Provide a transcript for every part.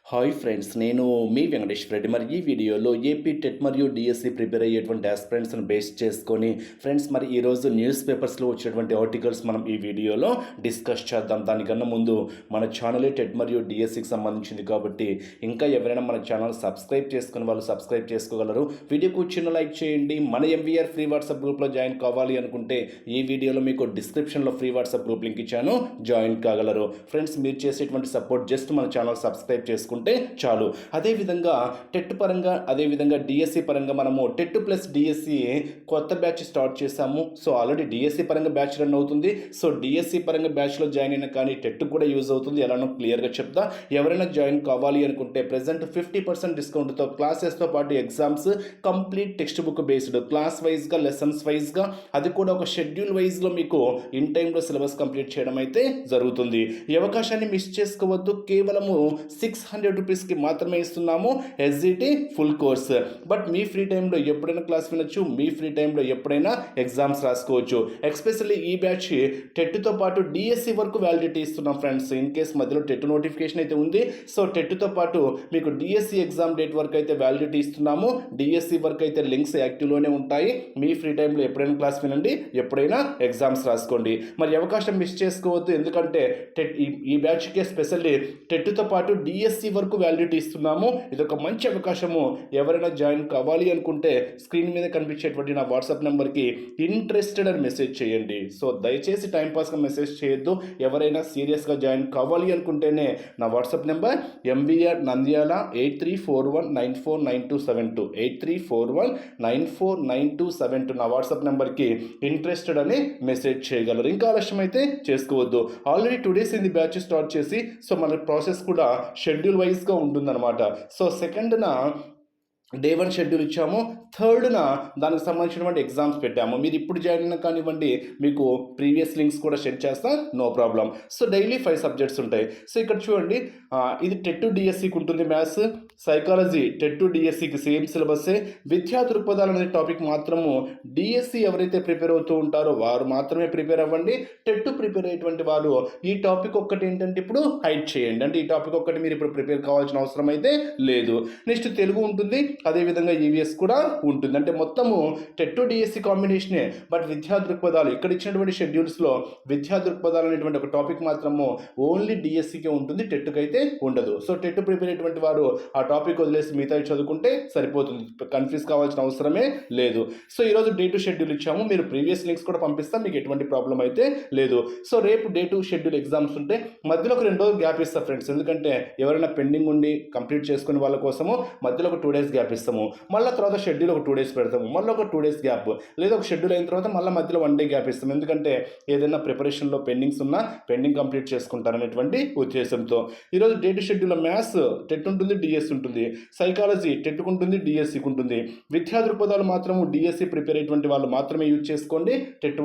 Hi friends, నేను మీ వెంకటేష్ రెడ్డి. మరి ఈ వీడియోలో ఏపీ టెట్ మరియు డిఎస్సి ప్రిపేర్ అయ్యేటువంటి ఆస్పిరెంట్స్ని బేస్ చేసుకొని ఫ్రెండ్స్ మరి ఈరోజు న్యూస్ పేపర్స్లో వచ్చేటువంటి ఆర్టికల్స్ మనం ఈ వీడియోలో డిస్కస్ చేద్దాం. దానికన్నా ముందు మన ఛానలే టెట్ మరియు డిఎస్సికి సంబంధించింది కాబట్టి ఇంకా ఎవరైనా మన ఛానల్ సబ్స్క్రైబ్ చేసుకుని వాళ్ళు సబ్స్క్రైబ్ చేసుకోగలరు. వీడియోకు చిన్న లైక్ చేయండి. మన ఎంవీఆర్ ఫ్రీ వాట్సాప్ గ్రూప్లో జాయిన్ కావాలి అనుకుంటే ఈ వీడియోలో మీకు డిస్క్రిప్షన్లో ఫ్రీ వాట్సాప్ గ్రూప్ లింక్ ఇచ్చాను, జాయిన్ కాగలరు. ఫ్రెండ్స్ మీరు చేసేటువంటి సపోర్ట్ జస్ట్ మన ఛానల్ సబ్స్క్రైబ్ చేసుకుంటే చాలు. అదేవిధంగా టెట్ పరంగా అదేవిధంగా డిఎస్సి పరంగా మనము టెట్ ప్లస్ డిఎస్సి కొత్త బ్యాచ్ స్టార్ట్ చేశాము. సో ఆల్రెడీ డిఎస్సి పరంగా బ్యాచ్ రన్ అవుతుంది. సో డిఎస్సి పరంగా బ్యాచ్లో జాయిన్ అయినా కానీ టెట్ కూడా యూజ్ అవుతుంది. ఎలానో క్లియర్గా చెప్తా. ఎవరైనా జాయిన్ కావాలి అనుకుంటే ప్రజెంట్ 50% డిస్కౌంట్తో క్లాసెస్తో పాటు exams complete text book based class వైజ్గా లెసన్స్ వైజ్గా అది కూడా ఒక షెడ్యూల్ వైజ్లో మీకు ఇన్ టైంలో సిలబస్ కంప్లీట్ చేయడం అయితే జరుగుతుంది. ఈ అవకాశాన్ని మిస్ చేసుకోవద్దు. కేవలము 600 రూపీస్కి మాత్రమే ఇస్తున్నాము SGT full course. But me free టైంలో ఎప్పుడైనా క్లాస్ వినొచ్చు, మీ ఫ్రీ టైంలో ఎప్పుడైనా ఎగ్జామ్స్ రాసుకోవచ్చు. ఎస్పెషల్లీ ఈ బ్యాచ్ టెట్తో పాటు డిఎస్సి వరకు వ్యాలిడిటీ ఇస్తున్నాం ఫ్రెండ్స్. ఇన్ కేస్ మధ్యలో టెట్ నోటిఫికేషన్ అయితే ఉంది. సో టెట్తో పాటు మీకు డిఎస్సి ఎగ్జామ్ డేట్ వరకు అయితే వ్యాలిడిటీ ఇస్తున్నాము. డిఎస్సి వరకు అయితే లింక్స్ యాక్టివ్లోనే ఉంటాయి. మీ ఫ్రీ టైంలో ఎప్పుడైనా క్లాస్ వినండి, ఎప్పుడైనా ఎగ్జామ్స్ రాసుకోండి. మరి అవకాశం మిస్ చేసుకోవద్దు. ఎందుకంటే టెట్ ఈ బ్యాచ్కే స్పెషల్లీ టెట్తో పాటు డిఎస్సి వరకు వ్యాలిడిటీ ఇస్తున్నాము. ఇది ఒక మంచి అవకాశము. ఎవరైనా జాయిన్ కావాలి అనుకుంటే స్క్రీన్ మీద కనిపించేటువంటి నా వాట్సాప్ నెంబర్కి ఇంట్రెస్టెడ్ అని మెసేజ్ చేయండి. సో దయచేసి టైంపాస్గా మెసేజ్ చేయొద్దు. ఎవరైనా సీరియస్గా జాయిన్ కావాలి అనుకుంటేనే నా వాట్సాప్ నెంబర్ ఎంవీఆర్ నంద్యాల 8341949272 8341949272 నా వాట్సాప్ నెంబర్కి ఇంట్రెస్టెడ్ అని మెసేజ్ చేయగలరు. ఇంకా ఆలస్యం అయితే చేసుకోవద్దు. ఆల్రెడీ 2 days ఇది బ్యాచ్ స్టార్ట్ చేసి సో మన ప్రాసెస్ కూడా షెడ్యూల్ వైజ్గా ఉంటుందన్నమాట. సో సెకండ్న డే 1 షెడ్యూల్ ఇచ్చాము, థర్డ్న దానికి సంబంధించినటువంటి ఎగ్జామ్స్ పెట్టాము. మీరు ఇప్పుడు జాయిన్ అయినా కానివ్వండి, మీకు ప్రీవియస్ లింక్స్ కూడా షేర్ చేస్తా, no problem. So daily 5 subjects ఉంటాయి. సో ఇక్కడ చూడండి, ఇది టెట్ డిఎస్సికి ఉంటుంది మ్యాథ్స్, సైకాలజీ టెట్ డిఎస్సికి సేమ్ సిలబస్సే. విద్యా దృక్పథాలు అనే టాపిక్ మాత్రము డిఎస్సి ఎవరైతే ప్రిపేర్ అవుతూ ఉంటారో వారు మాత్రమే ప్రిపేర్ అవ్వండి. టెట్ ప్రిపేర్ అయ్యేటువంటి వారు ఈ టాపిక్ ఒక్కటి ఏంటంటే ఇప్పుడు హైడ్ చేయండి. అంటే ఈ టాపిక్ ఒక్కటి మీరు ఇప్పుడు ప్రిపేర్ కావాల్సిన అవసరం అయితే లేదు. నెక్స్ట్ తెలుగు ఉంటుంది, అదేవిధంగా ఈవీఎస్ కూడా ఉంటుంది. అంటే మొత్తము టెట్ డిఎస్సి కాంబినేషనే. బట్ విద్యా దృక్పథాలు ఇక్కడ ఇచ్చినటువంటి షెడ్యూల్స్లో విద్యా దృక్పథాలు అనేటువంటి ఒక టాపిక్ మాత్రము ఓన్లీ డిఎస్సికే ఉంటుంది, టెట్కి అయితే ఉండదు. సో టెట్ ప్రిపేర్ అయ్యేటువంటి వారు ఆ టాపిక్ వదిలేసి మిగతా చదువుకుంటే సరిపోతుంది. కన్ఫ్యూజ్ కావాల్సిన అవసరమే లేదు. సో ఈరోజు డే 2 షెడ్యూల్ ఇచ్చాము. మీరు ప్రీవియస్ లింక్స్ కూడా పంపిస్తాం, మీకు ఎటువంటి ప్రాబ్లం అయితే లేదు. సో రేపు డే 2 షెడ్యూల్ ఎగ్జామ్స్ ఉంటే మధ్యలో ఒక 2 రోజులు గ్యాప్ ఇస్తాం ఫ్రెండ్స్. ఎందుకంటే ఎవరైనా పెండింగ్ ఉండి కంప్లీట్ చేసుకునే వాళ్ళ కోసము మధ్యలో ఒక 2 days గ్యాప్ ఇస్తాము. మళ్ళీ తర్వాత షెడ్యూల్ ఒక 2 days పెడతాము, మళ్ళీ ఒక 2 days గ్యాప్, లేదా ఒక షెడ్యూల్ అయిన తర్వాత మళ్ళీ మధ్యలో 1 day గ్యాప్ ఇస్తాము. ఎందుకంటే ఏదైనా ప్రిపరేషన్లో పెండింగ్స్ ఉన్నా పెండింగ్ కంప్లీట్ చేసుకుంటారనేటువంటి ఉద్దేశంతో ఈరోజు డే 2 షెడ్యూల్లో మ్యాథ్స్ టెట్ ఉంటుంది, డిఎస్సి ఉంటుంది, సైకాలజీ టెట్కు ఉంటుంది, డిఎస్సికి ఉంటుంది. విద్యా దృక్పథాలు మాత్రము డిఎస్సి ప్రిపేర్ అయ్యేటువంటి వాళ్ళు మాత్రమే యూజ్ చేసుకోండి. టెట్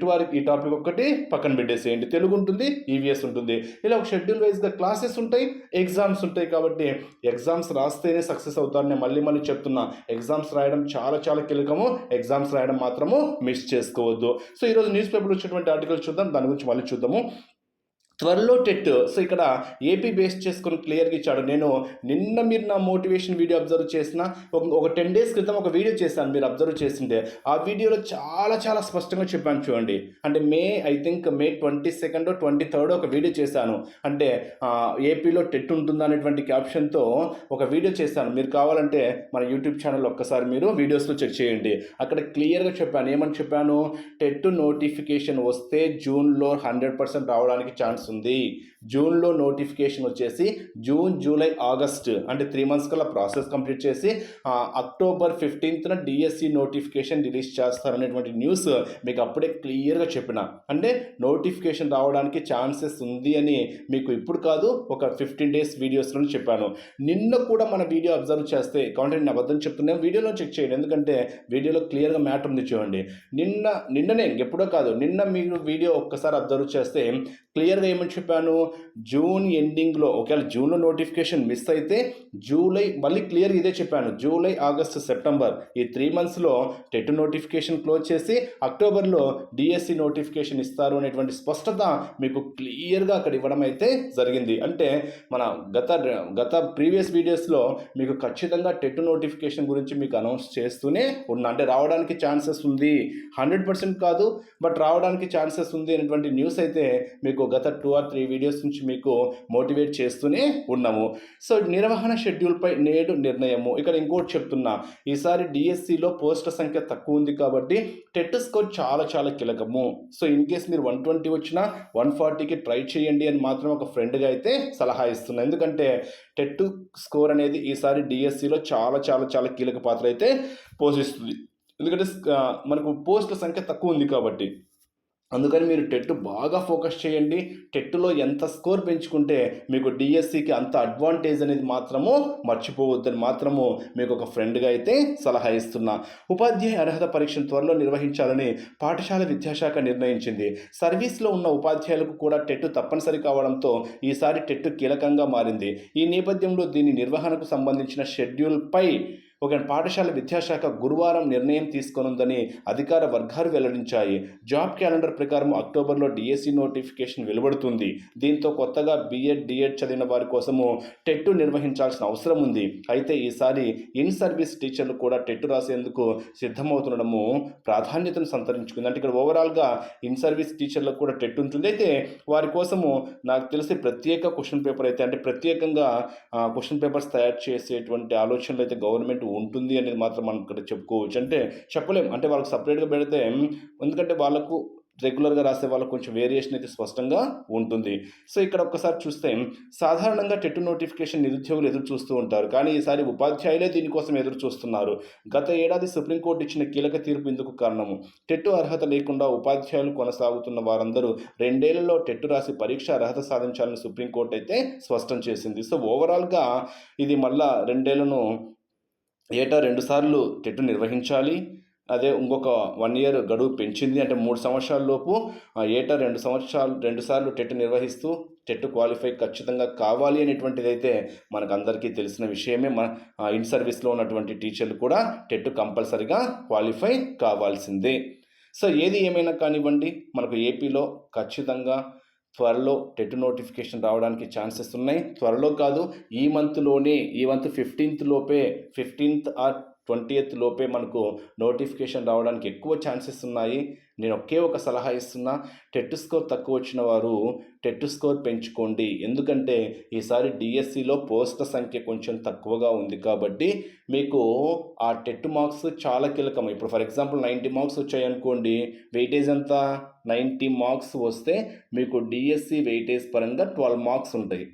వారికి ఈ టాపిక్ ఒక్కటి పక్కన పెట్టేసేయండి. తెలుగు ఉంటుంది, ఈవీఎస్ ఉంటుంది. ఇలా ఒక షెడ్యూల్ వైజ్గా క్లాసెస్ ఉంటాయి, ఎగ్జామ్స్ ఉంటాయి. కాబట్టి ఎగ్జామ్స్ రాస్తేనే సక్సెస్ అవుతారు. నేను మళ్ళీ చెప్తున్నా, ఎగ్జామ్స్ రాయడం చాలా చాలా కీలకము. ఎగ్జామ్స్ రాయడం మాత్రము మిస్ చేసుకోవద్దు. సో ఈరోజు న్యూస్ పేపర్లో వచ్చేటువంటి ఆర్టికల్ చూద్దాం, దాని గురించి మళ్ళీ చూద్దాము. త్వరలో టెట్. సో ఇక్కడ ఏపీ బేస్ చేసుకొని క్లియర్గా ఇచ్చాడు. నేను నిన్న మీరు నా మోటివేషన్ వీడియో అబ్జర్వ్ చేసిన ఒక 10 days క్రితం ఒక వీడియో చేశాను, మీరు అబ్జర్వ్ చేసింటే ఆ వీడియోలో చాలా చాలా స్పష్టంగా చెప్పాను చూడండి. అంటే మే 22nd 23rd ఒక వీడియో చేశాను. అంటే ఏపీలో టెట్ ఉంటుందా అనేటువంటి క్యాప్షన్తో ఒక వీడియో చేశాను. మీరు కావాలంటే మన యూట్యూబ్ ఛానల్ ఒక్కసారి మీరు వీడియోస్లో చెక్ చేయండి. అక్కడ క్లియర్గా చెప్పాను. ఏమని చెప్పాను? టెట్ నోటిఫికేషన్ వస్తే జూన్లో 100% రావడానికి ఛాన్స్ ఉంది. జూన్లో నోటిఫికేషన్ వచ్చేసి జూన్, జూలై, ఆగస్ట్ అంటే 3 months కల్లా ప్రాసెస్ కంప్లీట్ చేసి October 15th DSC notification release చేస్తారనేటువంటి న్యూస్ మీకు అప్పుడే క్లియర్గా చెప్పిన. అంటే నోటిఫికేషన్ రావడానికి ఛాన్సెస్ ఉంది అని మీకు ఇప్పుడు కాదు, ఒక 15 days వీడియోస్లో చెప్పాను. నిన్న కూడా మన వీడియో అబ్జర్వ్ చేస్తే కాంటెంట్ అబద్ధం చెప్తున్నాను, వీడియోలో చెక్ చేయండి. ఎందుకంటే వీడియోలో క్లియర్గా మ్యాటర్ ఉంది చూడండి. నిన్ననే ఎప్పుడో కాదు, నిన్న మీరు వీడియో ఒక్కసారి అబ్జర్వ్ చేస్తే క్లియర్గా ఏమని చెప్పాను, జూన్ ఎండింగ్లో ఒకవేళ జూన్లో నోటిఫికేషన్ మిస్ అయితే జూలై, మళ్ళీ క్లియర్గా ఇదే చెప్పాను, జూలై ఆగస్టు సెప్టెంబర్ ఈ 3 మంత్స్లో టెట్ నోటిఫికేషన్ క్లోజ్ చేసి అక్టోబర్లో డిఎస్సి నోటిఫికేషన్ ఇస్తారు అనేటువంటి స్పష్టత మీకు క్లియర్గా అక్కడ ఇవ్వడం అయితే జరిగింది. అంటే మన గత ప్రీవియస్ వీడియోస్లో మీకు ఖచ్చితంగా టెట్ నోటిఫికేషన్ గురించి మీకు అనౌన్స్ చేస్తూనే ఉన్నా, అంటే రావడానికి ఛాన్సెస్ ఉంది, 100% కాదు బట్ రావడానికి ఛాన్సెస్ ఉంది అనేటువంటి న్యూస్ అయితే మీకు గత 2 or 3 వీడియోస్ నుంచి మీకు మోటివేట్ చేస్తూనే ఉన్నాము. సో నిర్వహణ షెడ్యూల్పై నేడు నిర్ణయము. ఇక్కడ ఇంకోటి చెప్తున్నా, ఈసారి డిఎస్సిలో పోస్టుల సంఖ్య తక్కువ ఉంది కాబట్టి టెట్ స్కోర్ చాలా చాలా కీలకము. సో ఇన్ కేస్ మీరు 120 వచ్చినా 140కి ట్రై చేయండి అని మాత్రం ఒక ఫ్రెండ్గా అయితే సలహా ఇస్తున్నా. ఎందుకంటే టెట్ స్కోర్ అనేది ఈసారి డిఎస్సిలో చాలా చాలా చాలా కీలక పాత్ర అయితే పోషిస్తుంది. ఎందుకంటే మనకు పోస్టుల సంఖ్య తక్కువ ఉంది కాబట్టి. అందుకని మీరు టెట్ బాగా ఫోకస్ చేయండి. టెట్లో ఎంత స్కోర్ పెంచుకుంటే మీకు డిఎస్సికి అంత అడ్వాంటేజ్ అనేది మాత్రము మర్చిపోవద్దని మాత్రము మీకు ఒక ఫ్రెండ్గా అయితే సలహా ఇస్తున్నా. ఉపాధ్యాయ అర్హత పరీక్షను త్వరలో నిర్వహించాలని పాఠశాల విద్యాశాఖ నిర్ణయించింది. సర్వీస్లో ఉన్న ఉపాధ్యాయులకు కూడా టెట్ తప్పనిసరి కావడంతో ఈసారి టెట్ కీలకంగా మారింది. ఈ నేపథ్యంలో దీని నిర్వహణకు సంబంధించిన షెడ్యూల్పై ఒక పాఠశాల విద్యాశాఖ గురువారం నిర్ణయం తీసుకొనుందని అధికార వర్గాలు వెల్లడించాయి. జాబ్ క్యాలెండర్ ప్రకారం అక్టోబర్లో డిఎస్సి నోటిఫికేషన్ వెలువడుతుంది. దీంతో కొత్తగా బీఎడ్, డిఎడ్ చదివిన వారి కోసము టెట్ నిర్వహించాల్సిన అవసరం ఉంది. అయితే ఈసారి ఇన్ సర్వీస్ టీచర్లు కూడా టెట్ రాసేందుకు సిద్ధమవుతుండడము ప్రాధాన్యతను సంతరించుకుంది. అంటే ఇక్కడ ఓవరాల్గా ఇన్ సర్వీస్ టీచర్లకు కూడా టెట్ ఉంటుంది. అయితే వారి కోసము నాకు తెలిసి ప్రత్యేక క్వశ్చన్ పేపర్ అయితే, అంటే ప్రత్యేకంగా క్వశ్చన్ పేపర్స్ తయారు చేసేటువంటి ఆలోచనలు అయితే గవర్నమెంట్ ఉంటుంది అనేది మాత్రం మనం ఇక్కడ చెప్పుకోవచ్చు. అంటే చెప్పలేం, అంటే వాళ్ళకి సపరేట్గా పెడితే, ఎందుకంటే వాళ్ళకు రెగ్యులర్గా రాసే వాళ్ళకు కొంచెం వేరియేషన్ అయితే స్పష్టంగా ఉంటుంది. సో ఇక్కడ ఒక్కసారి చూస్తే సాధారణంగా టెట్ నోటిఫికేషన్ నిరుద్యోగులు ఎదురు చూస్తూ ఉంటారు, కానీ ఈసారి ఉపాధ్యాయులే దీనికోసం ఎదురు చూస్తున్నారు. గత ఏడాది సుప్రీంకోర్టు ఇచ్చిన కీలక తీర్పు ఇందుకు కారణము. టెట్ అర్హత లేకుండా ఉపాధ్యాయులు కొనసాగుతున్న వారందరూ 2 ఏళ్లలో టెట్ రాసి పరీక్ష అర్హత సాధించాలని సుప్రీంకోర్టు అయితే స్పష్టం చేసింది. సో ఓవరాల్గా ఇది మళ్ళా 2 ఏళ్లను ఏటా 2 సార్లు టెట్ నిర్వహించాలి. అదే ఇంకొక 1 ఇయర్ గడువు పెంచింది. అంటే 3 సంవత్సరాల లోపు ఏటా 2 సార్లు టెట్ నిర్వహిస్తూ టెట్ క్వాలిఫై ఖచ్చితంగా కావాలి అనేటువంటిది అయితే మనకు అందరికీ తెలిసిన విషయమే. ఇన్ సర్వీస్లో ఉన్నటువంటి టీచర్లు కూడా టెట్ కంపల్సరిగా క్వాలిఫై కావాల్సిందే. సో ఏది ఏమైనా కానివ్వండి, మనకు ఏపీలో ఖచ్చితంగా త్వరలో టెట్ నోటిఫికేషన్ రావడానికి ఛాన్సెస్ ఉన్నాయి. త్వరలో కాదు, ఈ మంత్ 15th లోపే, 15th or 20th లోపే మనకు నోటిఫికేషన్ రావడానికి ఎక్కువ ఛాన్సెస్ ఉన్నాయి. నేను ఒకే ఒక సలహా ఇస్తున్నా, టెట్ స్కోర్ తక్కువ వచ్చిన వారు టెట్ స్కోర్ పెంచుకోండి. ఎందుకంటే ఈసారి డిఎస్సిలో పోస్టుల సంఖ్య కొంచెం తక్కువగా ఉంది కాబట్టి మీకు ఆ టెట్ మార్క్స్ చాలా కీలకం. ఇప్పుడు ఫర్ ఎగ్జాంపుల్ 90 మార్క్స్ వచ్చాయనుకోండి, వెయిటేజ్ అంతా 90 మార్క్స్ వస్తే మీకు డిఎస్సి వెయిటేజ్ పరంగా 12 మార్క్స్ ఉంటాయి.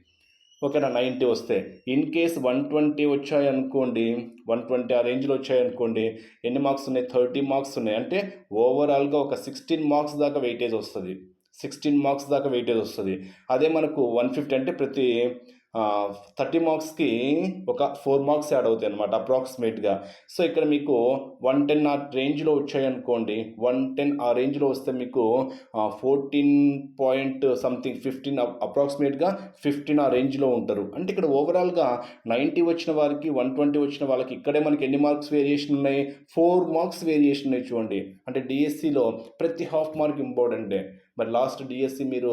ఓకేనా, 90 వస్తే. ఇన్ కేస్ 120 వచ్చాయనుకోండి, 120 ఆ రేంజ్లో వచ్చాయనుకోండి, ఎన్ని మార్క్స్ ఉన్నాయి? 30 మార్క్స్ ఉన్నాయి. అంటే ఓవరాల్గా ఒక 16 మార్క్స్ దాకా వెయిటేజ్ వస్తుంది. 16 మార్క్స్ దాకా వెయిటేజ్ వస్తుంది. అదే మనకు 150 అంటే ప్రతి 30 మార్క్స్కి ఒక 4 మార్క్స్ యాడ్ అవుతాయి అనమాట అప్రాక్సిమేట్గా. సో ఇక్కడ మీకు 110 ఆ రేంజ్లో వచ్చాయనుకోండి, 110 ఆ రేంజ్లో వస్తే మీకు 14 పాయింట్ సంథింగ్ 15 అప్రాక్సిమేట్గా 15 ఆ రేంజ్లో ఉంటారు. అంటే ఇక్కడ ఓవరాల్గా 90 వచ్చిన వారికి 120 వచ్చిన వాళ్ళకి ఇక్కడే మనకి ఎన్ని మార్క్స్ వేరియేషన్ ఉన్నాయి? 4 మార్క్స్ వేరియేషన్ ఉన్నాయి చూడండి. అంటే డిఎస్సిలో ప్రతి హాఫ్ మార్క్ ఇంపార్టెంటే. మరి లాస్ట్ డిఎస్సి మీరు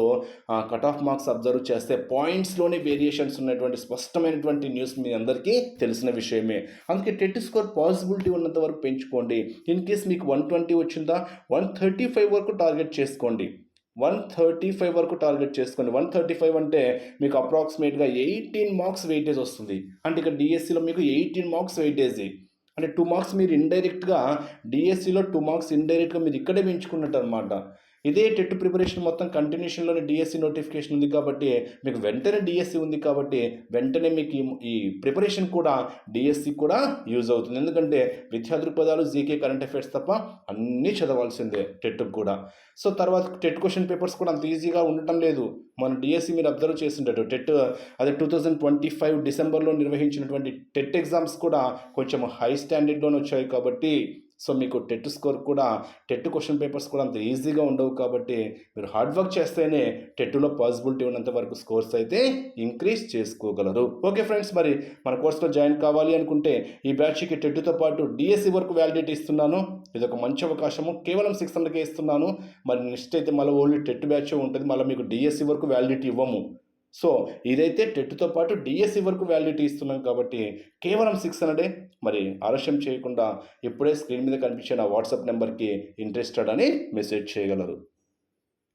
కట్ ఆఫ్ మార్క్స్ అబ్జర్వ్ చేస్తే పాయింట్స్లోనే వేరియేషన్స్ ఉన్నటువంటి స్పష్టమైనటువంటి న్యూస్ మీ అందరికీ తెలిసిన విషయమే. అందుకే టెట్ స్కోర్ పాసిబిలిటీ ఉన్నంత వరకు పెంచుకోండి. ఇన్ కేస్ మీకు 120 వచ్చిందా, 135 వరకు టార్గెట్ చేసుకోండి. 135 వరకు టార్గెట్ చేసుకోండి. 135 అంటే మీకు అప్రాక్సిమేట్గా 18 మార్క్స్ వెయిటేజ్ వస్తుంది. అంటే ఇక్కడ డిఎస్సిలో మీకు 18 మార్క్స్ వెయిటేజ్, అంటే 2 మార్క్స్ మీరు ఇండైరెక్ట్గా డిఎస్సిలో 2 మార్క్స్ ఇండైరెక్ట్గా మీరు ఇక్కడే పెంచుకున్నట్టు అనమాట. ఇదే టెట్ ప్రిపరేషన్ మొత్తం కంటిన్యూషన్లోనే డిఎస్సి నోటిఫికేషన్ ఉంది కాబట్టి మీకు వెంటనే డిఎస్సి ఉంది కాబట్టి వెంటనే మీకు ఈ ప్రిపరేషన్ కూడా డిఎస్సి కూడా యూజ్ అవుతుంది. ఎందుకంటే విద్యా దృక్పథాలు, జీకే, కరెంట్ అఫైర్స్ తప్ప అన్నీ చదవాల్సిందే టెట్కి కూడా. సో తర్వాత టెట్ క్వశ్చన్ పేపర్స్ కూడా అంత ఈజీగా ఉండటం లేదు. మన డిఎస్సి మీరు అబ్జర్వ్ చేస్తుంటారు, టెట్ అదే 2025 డిసెంబర్లో నిర్వహించినటువంటి టెట్ ఎగ్జామ్స్ కూడా కొంచెం హై స్టాండర్డ్లోనే వచ్చాయి కాబట్టి సో మీకు టెట్ స్కోర్ కూడా టెట్ క్వశ్చన్ పేపర్స్ కూడా అంత ఈజీగా ఉండవు కాబట్టి మీరు హార్డ్ వర్క్ చేస్తేనే టెట్లో పాసిబిలిటీ ఉన్నంత వరకు స్కోర్స్ అయితే ఇంక్రీజ్ చేసుకోగలరు. ఓకే ఫ్రెండ్స్, మరి మన కోర్సులో జాయిన్ కావాలి అనుకుంటే ఈ బ్యాచ్కి టెట్తో పాటు డిఎస్సి వరకు వ్యాలిడిటీ ఇస్తున్నాను. ఇది ఒక మంచి అవకాశము. కేవలం 600కే ఇస్తున్నాను. మరి నెక్స్ట్ అయితే మళ్ళీ ఓన్లీ టెట్ బ్యాచ్ ఉంటుంది, మళ్ళీ మీకు డిఎస్సి వరకు వ్యాలిడిటీ ఇవ్వము. సో ఇదైతే టెట్తో పాటు డిఎస్సి వరకు వ్యాలిడిటీ ఇస్తున్నాం కాబట్టి కేవలం 600. మరి ఆలస్యం చేయకుండా ఇప్పుడే స్క్రీన్ మీద కనిపించే నా వాట్సాప్ నెంబర్కి ఇంట్రెస్టెడ్ అని మెసేజ్ చేయగలరు.